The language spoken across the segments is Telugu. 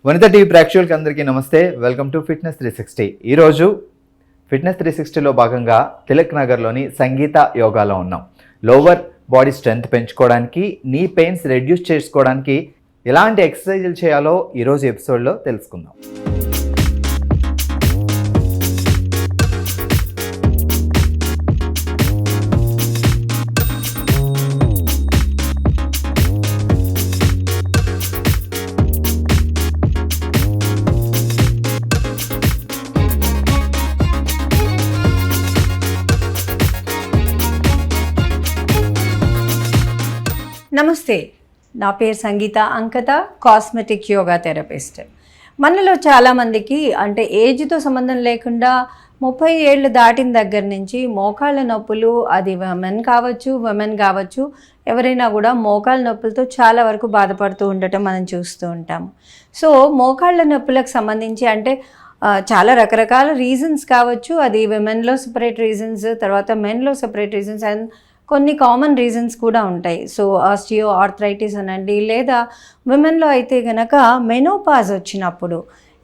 వనిత టీవీ ప్రేక్షకులకి అందరికీ నమస్తే. Welcome to fitness 360. ఈరోజు ఫిట్నెస్ 360లో భాగంగా తిలక్ నగర్లోని సంగీత యోగాలో ఉన్నాం. లోవర్ బాడీ స్ట్రెంగ్త్ పెంచుకోవడానికి, నీ పెయిన్స్ రెడ్యూస్ చేసుకోవడానికి ఎలాంటి ఎక్సర్సైజులు చేయాలో ఈరోజు ఎపిసోడ్లో తెలుసుకుందాం. నమస్తే, నా పేరు సంగీత అంకత, కాస్మెటిక్ యోగా థెరపిస్ట్. మనలో చాలామందికి అంటే ఏజ్తో సంబంధం లేకుండా 30 ఏళ్ళు దాటిన దగ్గర నుంచి మోకాళ్ళ నొప్పులు, అది మెన్ కావచ్చు, ఎవరైనా కూడా మోకాళ్ళ నొప్పులతో చాలా వరకు బాధపడుతూ ఉండటం మనం చూస్తూ ఉంటాము. సో మోకాళ్ళ నొప్పులకు సంబంధించి అంటే చాలా రకరకాల రీజన్స్ కావచ్చు. అది విమెన్లో సెపరేట్ రీజన్స్, తర్వాత మెన్లో సెపరేట్ రీజన్స్ అండ్ కొన్ని కామన్ రీజన్స్ కూడా ఉంటాయి. సో ఆస్టియో ఆర్థరైటిస్ అనండి, లేదా విమెన్లో అయితే కనుక మెనోపాజ్ వచ్చినప్పుడు,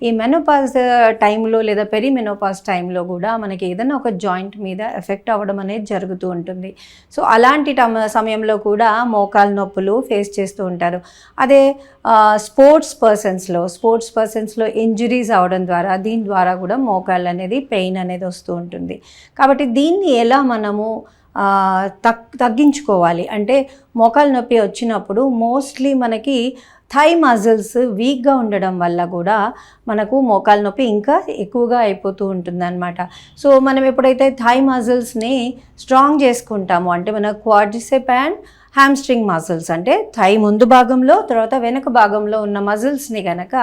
ఈ మెనోపాజ్ టైంలో లేదా పెరిమెనోపాజ్ టైంలో కూడా మనకి ఏదైనా ఒక జాయింట్ మీద ఎఫెక్ట్ అవ్వడం అనేది జరుగుతూ ఉంటుంది. సో అలాంటి సమయంలో కూడా మోకాలు నొప్పులు ఫేస్ చేస్తూ ఉంటారు. అదే స్పోర్ట్స్ పర్సన్స్లో ఇంజురీస్ అవ్వడం ద్వారా, దీని ద్వారా కూడా మోకాళ్ళు అనేది పెయిన్ అనేది వస్తూ ఉంటుంది. కాబట్టి దీన్ని ఎలా మనము తగ్గించుకోవాలి అంటే, మోకాలు నొప్పి వచ్చినప్పుడు మోస్ట్లీ మనకి థై మజిల్స్ వీక్గా ఉండడం వల్ల కూడా మనకు మోకాలు నొప్పి ఇంకా ఎక్కువగా అయిపోతూ ఉంటుందన్నమాట. సో మనం ఎప్పుడైతే థై మజిల్స్ని స్ట్రాంగ్ చేసుకుంటామో, అంటే మన క్వాడ్రిసెప్ అండ్ హ్యామ్స్ట్రింగ్ మజిల్స్, అంటే థై ముందు భాగంలో తర్వాత వెనక భాగంలో ఉన్న మజిల్స్ని కనుక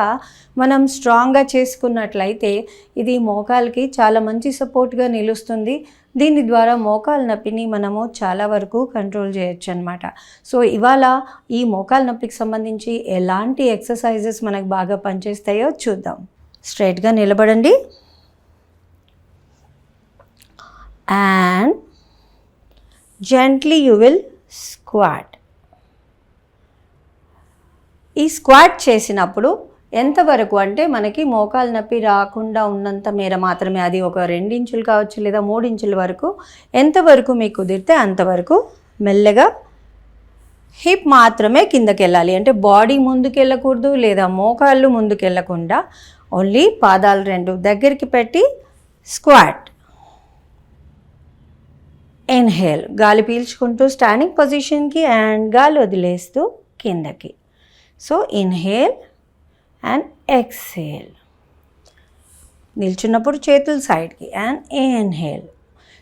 మనం స్ట్రాంగ్గా చేసుకున్నట్లయితే ఇది మోకాలకి చాలా మంచి సపోర్ట్గా నిలుస్తుంది. దీని ద్వారా మోకాలు నొప్పిని మనము చాలా వరకు కంట్రోల్ చేయొచ్చు అనమాట. సో ఇవాళ ఈ మోకాలు నొప్పికి సంబంధించి ఎలాంటి ఎక్సర్సైజెస్ మనకు బాగా పనిచేస్తాయో చూద్దాం. స్ట్రైట్గా నిలబడండి and gently you will squat. ఈ స్క్వాట్ చేసినప్పుడు ఎంతవరకు అంటే మనకి మోకాలు నొప్పి రాకుండా ఉన్నంత మేర మాత్రమే, అది ఒక 2 ఇంచులు కావచ్చు లేదా 3 ఇంచుల వరకు, ఎంతవరకు మీకు కుదిరితే అంతవరకు మెల్లగా హిప్ మాత్రమే కిందకి వెళ్ళాలి. అంటే బాడీ ముందుకు వెళ్ళకూడదు లేదా మోకాళ్ళు ముందుకు వెళ్ళకుండా ఓన్లీ పాదాలు 2 దగ్గరికి పెట్టి స్క్వాట్. ఇన్హేల్, గాలి పీల్చుకుంటూ స్టాండింగ్ పొజిషన్కి అండ్ గాలి వదిలేస్తూ కిందకి. So inhale and exhale. నిల్చున్నప్పుడు చేతులు సైడ్కి అండ్ ఇన్హేల్.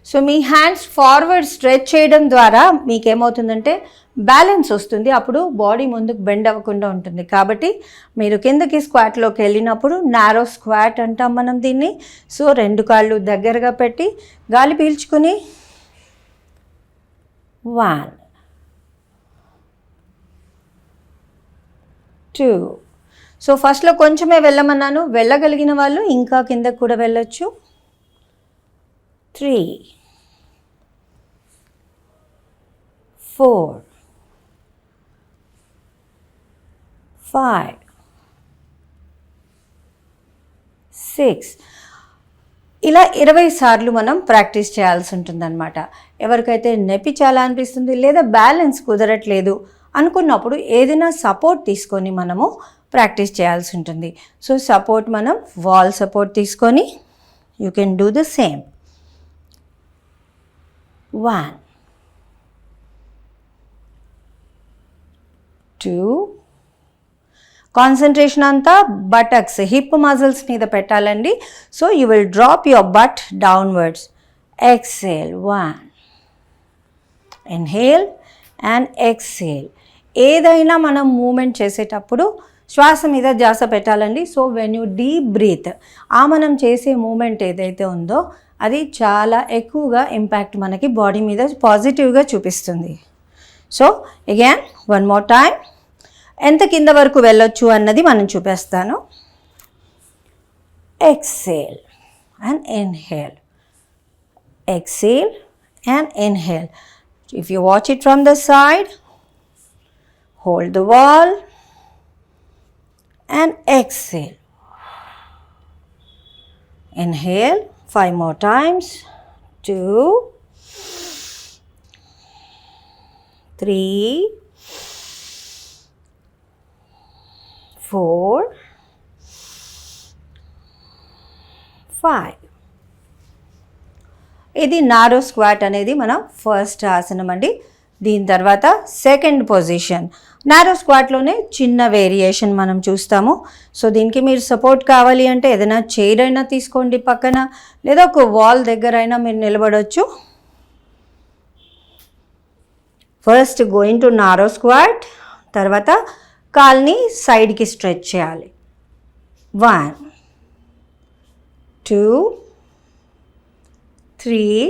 సో మీ హ్యాండ్స్ ఫార్వర్డ్ స్ట్రెచ్ చేయడం ద్వారా మీకేమవుతుందంటే బ్యాలెన్స్ వస్తుంది, అప్పుడు బాడీ ముందుకు బెండ్ అవ్వకుండా ఉంటుంది. కాబట్టి మీరు కిందకి స్క్వాట్లోకి వెళ్ళినప్పుడు నారో స్క్వాట్ అంటాం మనం దీన్ని. సో 2 కాళ్ళు దగ్గరగా పెట్టి గాలి పీల్చుకుని 1 2. సో ఫస్ట్లో కొంచెమే వెళ్ళమన్నాను, వెళ్ళగలిగిన వాళ్ళు ఇంకా కిందకు కూడా వెళ్ళొచ్చు. 3 4 5 6. ఇలా 20 సార్లు మనం ప్రాక్టీస్ చేయాల్సి ఉంటుందన్నమాట. ఎవరికైతే నొప్పి చాలా అనిపిస్తుంది లేదా బ్యాలెన్స్ కుదరట్లేదు అనుకున్నప్పుడు ఏదైనా సపోర్ట్ తీసుకొని మనము ప్రాక్టీస్ చేయాల్సి ఉంటుంది. సో సపోర్ట్ మనం వాల్ సపోర్ట్ తీసుకొని you can do the same. 1 2. Concentration అంతా బటక్స్, హిప్ మజిల్స్ మీద పెట్టాలండి. So you will drop your butt downwards. Exhale 1. Inhale and exhale. ఏదైనా మనం మూమెంట్ చేసేటప్పుడు శ్వాస మీద ధ్యాస పెట్టాలండి. So when you deep breath, మనం చేసే మూమెంట్ ఏదైతే ఉందో అది చాలా ఎక్కువగా ఇంపాక్ట్ మనకి బాడీ మీద పాజిటివ్గా చూపిస్తుంది. So again 1 more time. ఎంత కింద వరకు వెళ్ళొచ్చు అన్నది మనం చూపిస్తాను. Exhale and inhale, exhale and inhale. If you watch it from the side, hold the wall, and exhale. Inhale 5 more times. 2, 3, 4, 5. ఇది నారో స్క్వాట్ అనేది మనం ఫస్ట్ ఆసనం అండి. దీని తర్వాత సెకండ్ పొజిషన్. నారో స్క్వాట్లోనే చిన్న వేరియేషన్ మనం చూస్తాము. సో దీనికి మీరు సపోర్ట్ కావాలి అంటే ఏదైనా చైర్ అయినా తీసుకోండి పక్కన, లేదా ఒక వాల్ దగ్గర అయినా మీరు నిలబడవచ్చు. First going to narrow squat. తర్వాత కాల్ని సైడ్కి స్ట్రెచ్ చేయాలి. 1, 2, 3,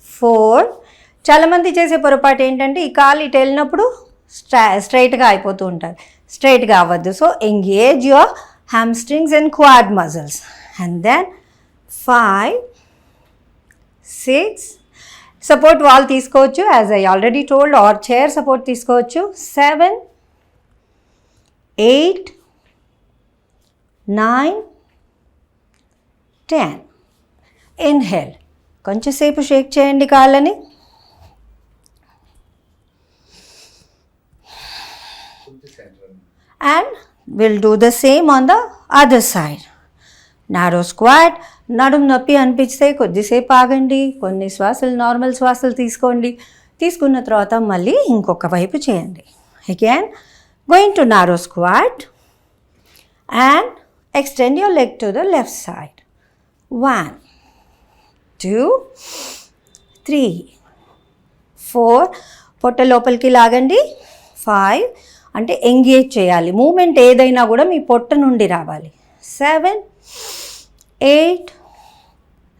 4. చాలామంది చేసే పొరపాటు ఏంటంటే ఈ కాలు ఇటు వెళ్ళినప్పుడు స్ట్రైట్గా అయిపోతూ ఉంటారు. స్ట్రైట్గా అవ్వద్దు. So engage your hamstrings and quad muscles. And then 5, 6. Support wall తీసుకోవచ్చు, as I already told, or chair support తీసుకోవచ్చు. 7, 8, 9, 10. ఇన్హేల్. కొంచెంసేపు షేక్ చేయండి కాళ్ళని. And we'll do the same on the other side. Narrow squat. నడుము నొప్పి అనిపిస్తే కొద్దిసేపు ఆగండి, కొన్ని శ్వాసలు నార్మల్ శ్వాసలు తీసుకోండి. తీసుకున్న తర్వాత మళ్ళీ ఇంకొక వైపు చేయండి. Again going to narrow squat and extend your leg to the left side. 1, 2, 3, 4. పొట్ట లోపలికి లాగండి. 5 అంటే ఎంగేజ్ చేయాలి. మూమెంట్ ఏదైనా కూడా మీ పొట్ట నుండి రావాలి. 7, 8,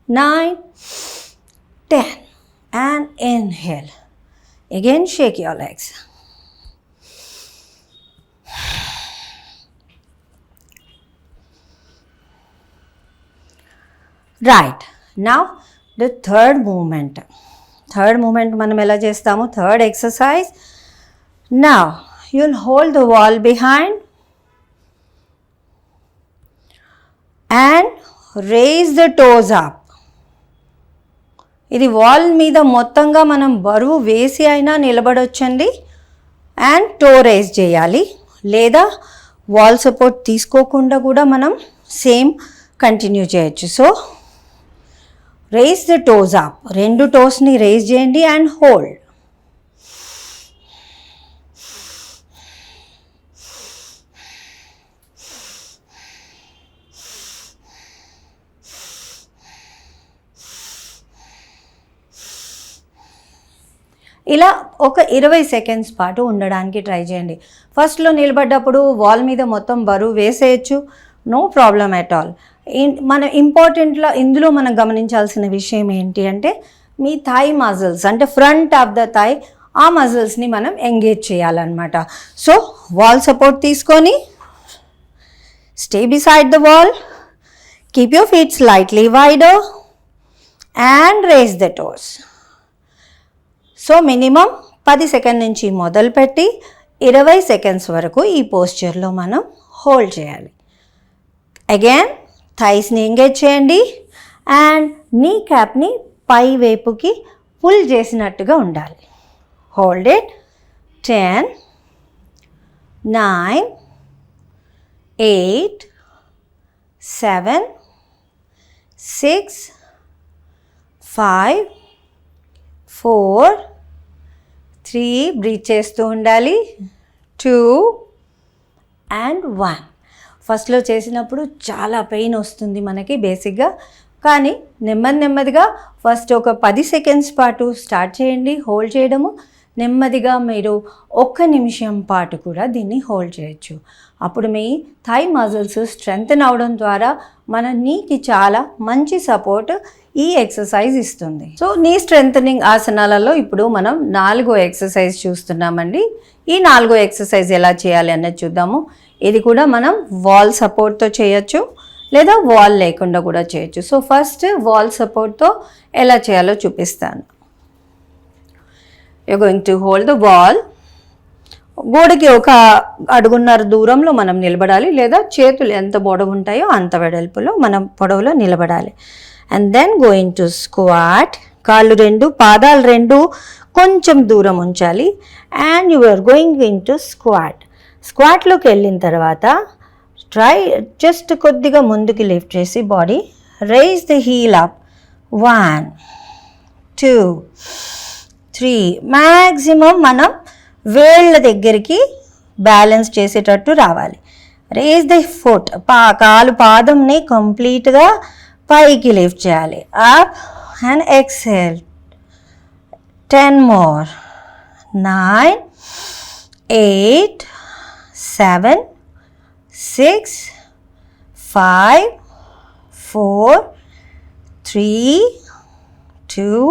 9, 10. And inhale. Again shake your legs. Right. Now the third movement. Third movement మనం ఎలా చేస్తాము? Third exercise. Now you'll hold the wall behind and raise the toes up. ఇది వాల్ మీద మొత్తంగా మనం బరువు వేసి అయినా నిలబడొచ్చండి. అండ్ టో రేజ్ చేయాలి, లేదా వాల్ సపోర్ట్ తీసుకోకుండా కూడా మనం సేమ్ కంటిన్యూ చేయొచ్చు. So raise the toes up. 2 టోస్ని రేజ్ చేయండి అండ్ హోల్డ్. ఇలా ఒక 20 సెకండ్స్ పాటు ఉండడానికి ట్రై చేయండి. ఫస్ట్లో నిలబడ్డప్పుడు వాల్ మీద మొత్తం బరువు వేసేయచ్చు, నో ప్రాబ్లం ఎట్ ఆల్. మన ఇందులో మనం గమనించాల్సిన విషయం ఏంటి అంటే మీ థై మజిల్స్, అంటే ఫ్రంట్ ఆఫ్ ద థై, ఆ మజిల్స్ని మనం ఎంగేజ్ చేయాలన్నమాట. సో వాల్ సపోర్ట్ తీసుకొని stay beside the wall, keep your feet slightly wider and raise the toes. So minimum 10 second నుంచి మొదలుపెట్టి 20 సెకండ్స్ వరకు ఈ పోస్చర్లో మనం హోల్డ్ చేయాలి. అగైన్ థైస్ని ఎంగేజ్ చేయండి అండ్ నీ క్యాప్ని పై వైపుకి పుల్ చేసినట్టుగా ఉండాలి. Hold it. 10, 9, 8, 7, 6, 5, 4, 3. బ్రీత్ చేస్తూ ఉండాలి. 2 and 1. ఫస్ట్లో చేసినప్పుడు చాలా పెయిన్ వస్తుంది మనకి బేసిక్గా, కానీ నెమ్మదిగా ఫస్ట్ ఒక 10 సెకండ్స్ పాటు స్టార్ట్ చేయండి హోల్డ్ చేయడము. నెమ్మదిగా మీరు 1 నిమిషం పాటు కూడా దీన్ని హోల్డ్ చేయొచ్చు. అప్పుడు మీ థై మజిల్స్ స్ట్రెంగ్తెన్ అవడం ద్వారా మన నీకి చాలా మంచి సపోర్ట్ ఈ ఎక్సర్సైజ్ ఇస్తుంది. సో నీ స్ట్రెంథనింగ్ ఆసనాలలో ఇప్పుడు మనం 4వ ఎక్సర్సైజ్ చూస్తున్నామండి. ఈ 4వ ఎక్సర్సైజ్ ఎలా చేయాలి అన్నది చూద్దాము. ఇది కూడా మనం వాల్ సపోర్ట్తో చేయొచ్చు, లేదా వాల్ లేకుండా కూడా చేయొచ్చు. సో ఫస్ట్ వాల్ సపోర్ట్తో ఎలా చేయాలో చూపిస్తాను. You're going to hold the wall గోడకి ఒక అడుగున్నర దూరంలో మనం నిలబడాలి, లేదా చేతులు ఎంత పొడవు ఉంటాయో అంత వెడల్పులో మనం పొడవులో నిలబడాలి. And then going to squat. కాళ్ళు రెండు, పాదాలు రెండు కొంచెం దూరం ఉంచాలి. And you are going in to squat. స్క్వాట్లోకి వెళ్ళిన తర్వాత ట్రై జస్ట్ కొద్దిగా ముందుకి లిఫ్ట్ చేసి body raise the heel up. 1 2 3. Maximum మనం వేళ్ళ దగ్గరికి బ్యాలెన్స్ చేసేటట్టు రావాలి. Raise the foot. కాలు పాదంని కంప్లీట్గా పైకి లిఫ్ట్ చేయాలి. Up and exhale. 10 more. 9 8 7 6 5 4 3 2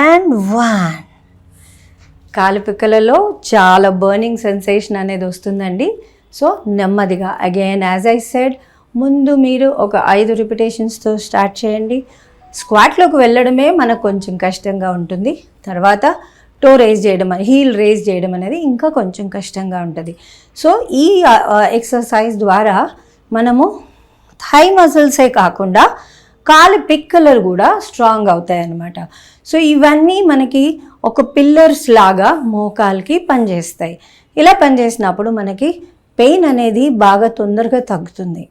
and 1. కాలు పిక్కలలో చాలా బర్నింగ్ సెన్సేషన్ అనేది వస్తుందండి. సో నెమ్మదిగా అగైన్ యాజ్ ఐ సెడ్, ముందు మీరు ఒక 5 రిపిటేషన్స్తో స్టార్ట్ చేయండి. స్క్వాట్లోకి వెళ్ళడమే మనకు కొంచెం కష్టంగా ఉంటుంది. తర్వాత టో రేజ్ చేయడం, హీల్ రేజ్ చేయడం అనేది ఇంకా కొంచెం కష్టంగా ఉంటుంది. సో ఈ ఎక్సర్సైజ్ ద్వారా మనము థై మజిల్సే కాకుండా కాలు పిక్కలు కూడా స్ట్రాంగ్ అవుతాయి అన్నమాట. సో ఇవన్నీ మనకి ఒక పిల్లర్స్ లాగా మోకాలకి పనిచేస్తాయి. ఇలా పనిచేసినప్పుడు మనకి పెయిన్ అనేది బాగా తొందరగా తగ్గుతుంది.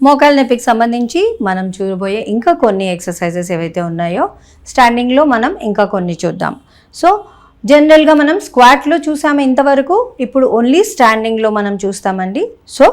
మోకాల నొప్పికి సంబంధించి మనం చూడబోయే ఇంకా కొన్ని ఎక్సర్సైజెస్ ఏవైతే ఉన్నాయో స్టాండింగ్లో మనం ఇంకా కొన్ని చూద్దాం. సో జనరల్గా మనం స్క్వాట్లో చూసాము ఇంతవరకు, ఇప్పుడు ఓన్లీ స్టాండింగ్లో మనం చూస్తామండి. So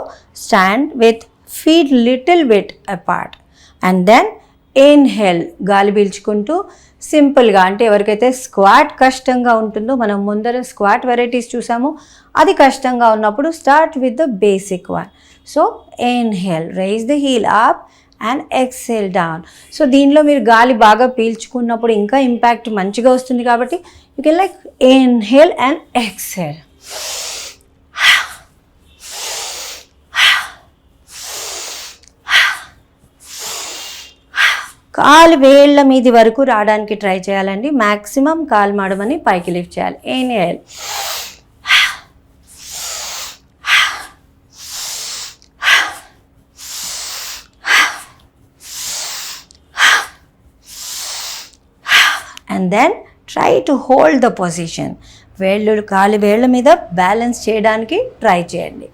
stand with feet little bit apart and then inhale. గాలి పీల్చుకుంటూ సింపుల్గా, అంటే ఎవరికైతే స్క్వాట్ కష్టంగా ఉంటుందో, మనం ముందర స్క్వాట్ వెరైటీస్ చూసాము, అది కష్టంగా ఉన్నప్పుడు start with the basic one. So inhale, raise the heel up and exhale down. So దీనిలో మీరు గాలి బాగా పీల్చుకున్నప్పుడు ఇంకా ఇంపాక్ట్ మంచిగా వస్తుంది కాబట్టి you can like inhale and exhale. కాలు వేళ్ళ మీది వరకు రావడానికి ట్రై చేయాలండి. మ్యాక్సిమం కాలు మాడమని పైకి లిఫ్ట్ చేయాలి. Inhale, and then try to hold the position. కాలు వేళ్ళ మీద బ్యాలెన్స్ చేయడానికి ట్రై చేయండి.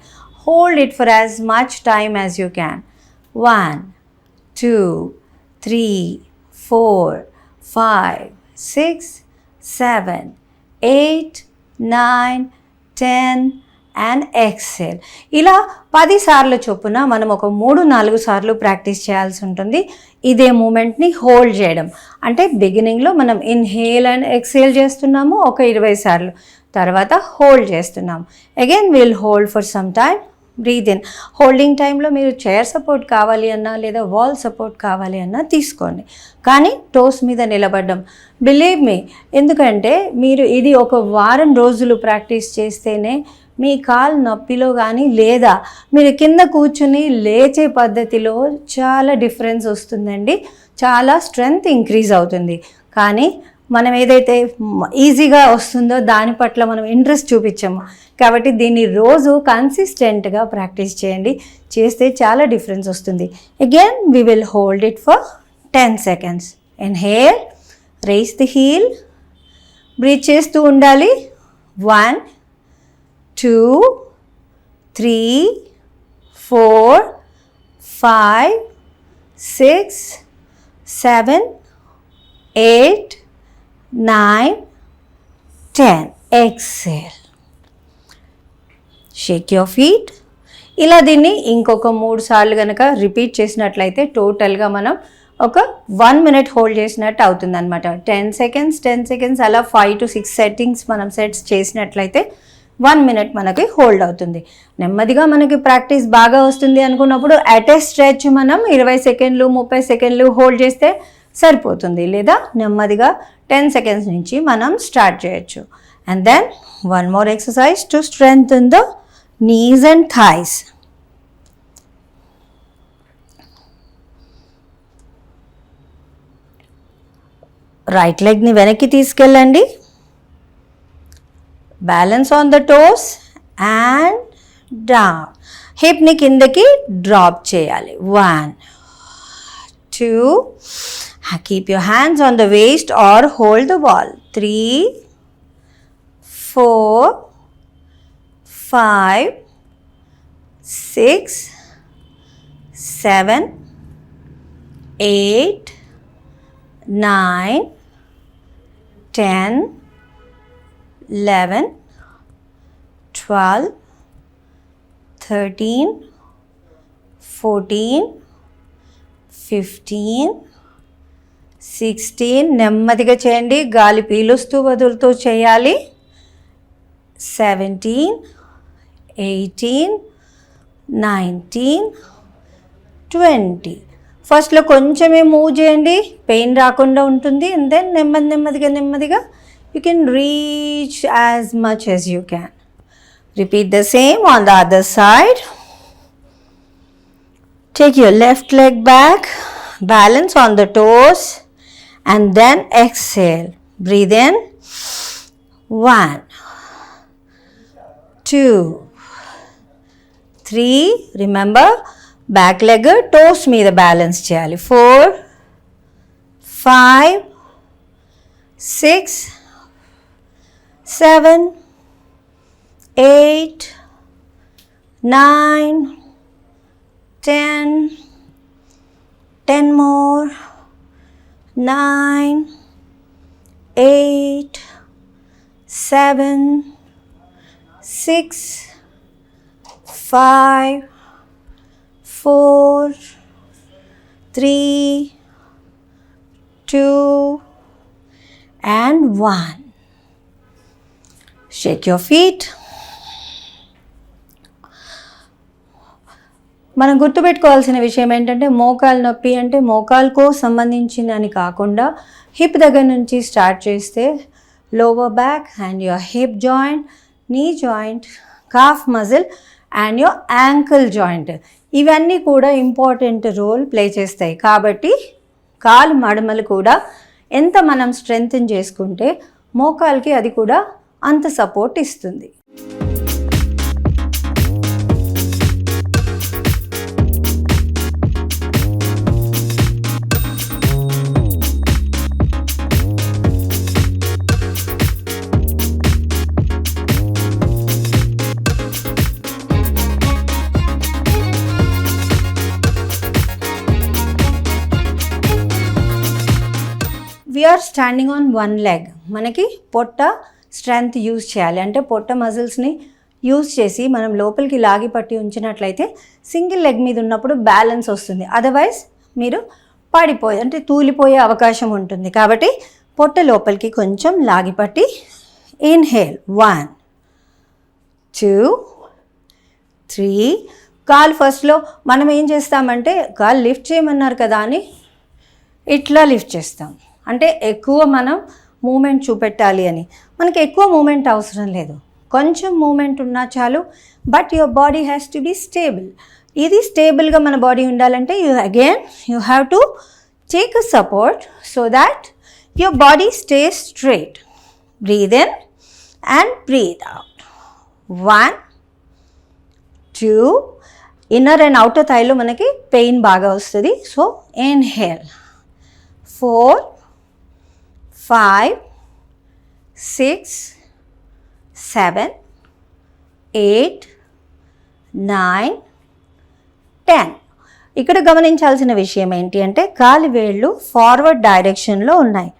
Hold it for as much time as you can. 1 2 3 4 5 6 7 8 9 10 and exhale. ఇలా 10 సార్లు చొప్పున మనం ఒక 3-4 సార్లు ప్రాక్టీస్ చేయాల్సి ఉంటుంది. ఇదే మూమెంట్ని హోల్డ్ చేయడం, అంటే బిగినింగ్లో మనం ఇన్హేల్ అండ్ ఎక్సేల్ చేస్తున్నాము ఒక 20 సార్లు, తర్వాత హోల్డ్ చేస్తున్నాము. Again will hold for some time, breath in. Holding టైంలో మీరు చైర్ సపోర్ట్ కావాలి అన్నా లేదా వాల్ సపోర్ట్ కావాలి అన్నా తీసుకోండి, కానీ టోస్ మీద నిలబడడం. బిలీవ్ మీ, ఎందుకంటే మీరు ఇది ఒక వారం రోజులు ప్రాక్టీస్ చేస్తేనే మీ కాలు నొప్పిలో కానీ లేదా మీరు కింద కూర్చుని లేచే పద్ధతిలో చాలా డిఫరెన్స్ వస్తుందండి. చాలా స్ట్రెంగ్త్ ఇంక్రీజ్ అవుతుంది. కానీ మనం ఏదైతే ఈజీగా వస్తుందో దాని పట్ల మనం ఇంట్రెస్ట్ చూపించాము. కాబట్టి దీన్ని రోజు కన్సిస్టెంట్గా ప్రాక్టీస్ చేయండి, చేస్తే చాలా డిఫరెన్స్ వస్తుంది. Again we will hold it for 10 seconds. Inhale, raise the heel, breath చేస్తూ ఉండాలి. 1 2 3 4 5 6 7 8 9 10. Exhale. Shake your feet. ఇలా దీన్ని ఇంకొక 3 సార్లు కనుక రిపీట్ చేసినట్లయితే టోటల్గా మనం ఒక 1 minute హోల్డ్ చేసినట్టు అవుతుంది అనమాట. 10 seconds 10 seconds అలా 5 to 6 సెట్టింగ్స్ మనం సెట్స్ చేసినట్లయితే 1 minute మనకి హోల్డ్ అవుతుంది. నెమ్మదిగా మనకి ప్రాక్టీస్ బాగా వస్తుంది అనుకున్నప్పుడు అట్ ఏ స్ట్రెచ్ మనం 20 సెకండ్లు 30 సెకండ్లు హోల్డ్ చేస్తే సరిపోతుంది, లేదా నెమ్మదిగా 10 seconds నుంచి మనం స్టార్ట్ చేయొచ్చు. And then one more exercise to strengthen the knees and thighs. Right లెగ్ని వెనక్కి తీసుకెళ్ళండి. Balance on the toes and down. హిప్ని కిందకి డ్రాప్ చేయాలి. 1 2. Keep your hands on the waist or hold the wall. 3 4 5 6 7 8 9 10 11 12 13 14 15 16. నెమ్మదిగా చేయండి, గాలి పీలుస్తూ వదులుతూ చేయాలి. 17 18 19 20. ఫస్ట్లో కొంచెమే మూవ్ చేయండి, పెయిన్ రాకుండా ఉంటుంది. అండ్ దెన్ నెమ్మదిగా you can reach as much as you can. Repeat the same on the other side. Take your left leg back, balance on the toes, and then exhale. Breathe in. 1 2 3. Remember, back leg toes మీద balance చేయాలి. 4 5 6 7 8 9 10 more. 9 8 7 6 5 4 3 2 and 1. Shake your feet. మనం గుర్తుపెట్టుకోవాల్సిన విషయం ఏంటంటే, మోకాలు నొప్పి అంటే మోకాలుకు సంబంధించిందని కాకుండా హిప్ దగ్గర నుంచి స్టార్ట్ చేస్తే lower back and your hip joint, knee joint, cough muscle and your ankle joint, ఇవన్నీ కూడా ఇంపార్టెంట్ రోల్ ప్లే చేస్తాయి. కాబట్టి కాలు మడమలు కూడా ఎంత మనం స్ట్రెంగ్తెన్ చేసుకుంటే మోకాలుకి అది కూడా అంత సపోర్ట్ ఇస్తుంది. We are standing on one leg. మనకి పొట్ట స్ట్రెంగ్త్ యూజ్ చేయాలి అంటే పొట్ట మజిల్స్ని యూజ్ చేసి మనం లోపలికి లాగి పట్టి ఉంచినట్లయితే సింగిల్ లెగ్ మీద ఉన్నప్పుడు బ్యాలెన్స్ వస్తుంది. అదర్వైజ్ మీరు పడిపోయి అంటే తూలిపోయే అవకాశం ఉంటుంది. కాబట్టి పొట్ట లోపలికి కొంచెం లాగి పట్టి ఇన్హేల్. 1 2 3. కాలు ఫస్ట్లో మనం ఏం చేస్తామంటే, కాలు లిఫ్ట్ చేయమన్నారు కదా అని ఇట్లా లిఫ్ట్ చేస్తాం. అంటే ఎక్కువ మనం మూమెంట్ చూపెట్టాలి అని. మనకి ఎక్కువ మూమెంట్ అవసరం లేదు, కొంచెం మూమెంట్ ఉన్నా చాలు. But your body has to be stable. ఇది స్టేబుల్గా మన బాడీ ఉండాలంటే you have to take a support so that your body stays straight. Breathe in and breathe out. 1 2. Inner and outer థైలో మనకి పెయిన్ బాగా వస్తుంది. So inhale. 4 5 6 7 8 9 10. ఇక్కడ గమనించాల్సిన విషయం ఏంటి అంటే, కాలి వేళ్ళు ఫార్వర్డ్ డైరెక్షన్లో ఉన్నాయి.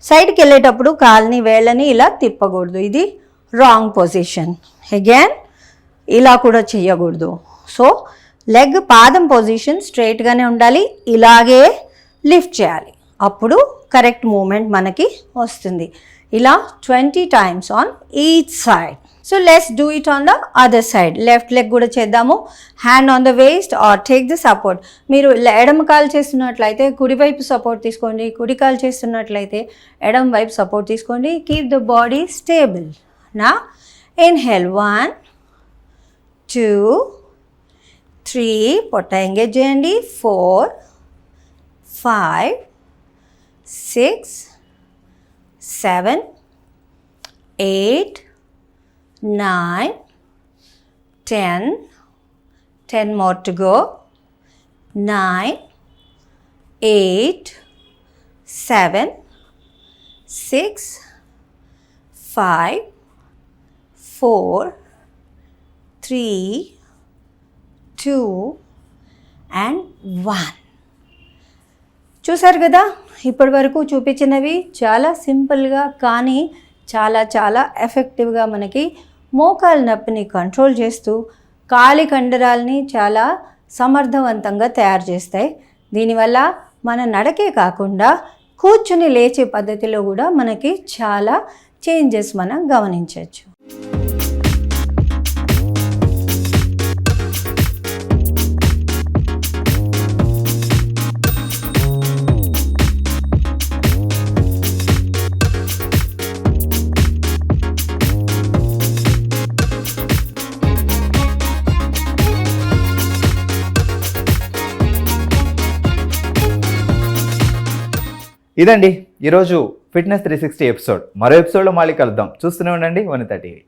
సైడ్కి వెళ్ళేటప్పుడు కాలిని వేళ్ళని ఇలా తిప్పకూడదు, ఇది రాంగ్ పొజిషన్. అగైన్ ఇలా కూడా చేయకూడదు. సో లెగ్ పాదం పొజిషన్ స్ట్రైట్గానే ఉండాలి, ఇలాగే లిఫ్ట్ చేయాలి. అప్పుడు కరెక్ట్ మూమెంట్ మనకి వస్తుంది. ఇలా 20 times on each side. So let's do it on the other side. Left leg కూడా చేద్దాము. Hand on the waist or take the support. మీరు ఎడమ కాలు చేస్తున్నట్లయితే కుడివైపు సపోర్ట్ తీసుకోండి, కుడి కాలు చేస్తున్నట్లయితే ఎడమ వైపు సపోర్ట్ తీసుకోండి. Keep the body stable. నా ఇన్హేల్ 1 2 3 పొట్ట ఎంగేజ్ చేయండి. 4 5 6 7 8 9 10 more to go. 9 8 7 6 5 4 3 2 and 1. చూసారు కదా, ఇప్పటి వరకు చూపించినవి చాలా సింపుల్గా కానీ చాలా ఎఫెక్టివ్గా మనకి మోకాలు నొప్పిని కంట్రోల్ చేస్తూ కాలి కండరాలని చాలా సమర్థవంతంగా తయారు చేస్తాయి. దీనివల్ల మన నడకే కాకుండా కూర్చుని లేచే పద్ధతిలో కూడా మనకి చాలా చేంజెస్ మనం గమనించవచ్చు. ఇదండి ఈరోజు ఫిట్నెస్ 360 ఎపిసోడ్. మరో ఎపిసోడ్లో మళ్ళీ కలుద్దాం. చూస్తూనే ఉండండి వనితా టీవీ.